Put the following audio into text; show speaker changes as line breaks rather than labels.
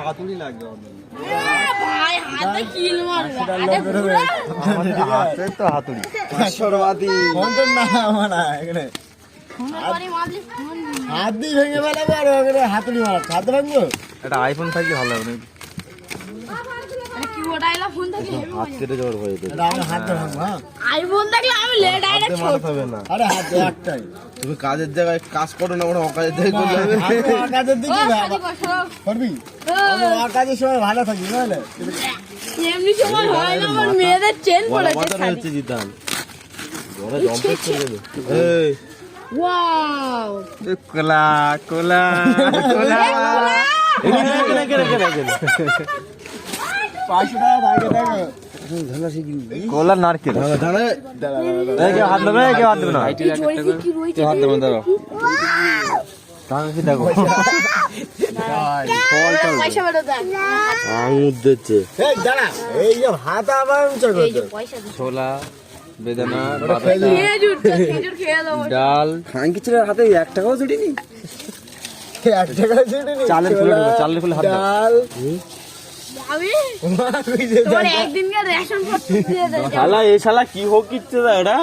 হাতুড়ি লাগবে তো হাতুড়ি হাত দিয়ে ভেঙে ফেলাবো হাতুড়ি মারা হাত ভাঙবো এটা আইফোন থাকলে ভালো হবে হাত কেটে যাওয়ার ভয় তুমি কাজের জায়গায় কাজ করো না ওরা অকাজের জায়গায় করবি কাজের সময় ভালো থাকবি বুঝলে
এমনি সময় হয় না আমার মেয়েদের চেন পড়েছে
হচ্ছে জিতান ওরা জম্প করে দেবে এই
ওয়াও
কোলা কোলা কোলা কোলা নারকেল হাত দেবে কেউ হাত দেবে না হাত দেবে না দেখো আঙুর দিচ্ছে ছোলা বেদানা ডাল খাঙ্কি ছেলের হাতে 1 টাকাও ছুটিনি 1 টাকাও ছুটিনি চালের ফুলে হাত ডাল
একদিনকার রেশন পত্র দিয়ে দেয়
শালা এই শালা কি হোক কিচ্ছে এটা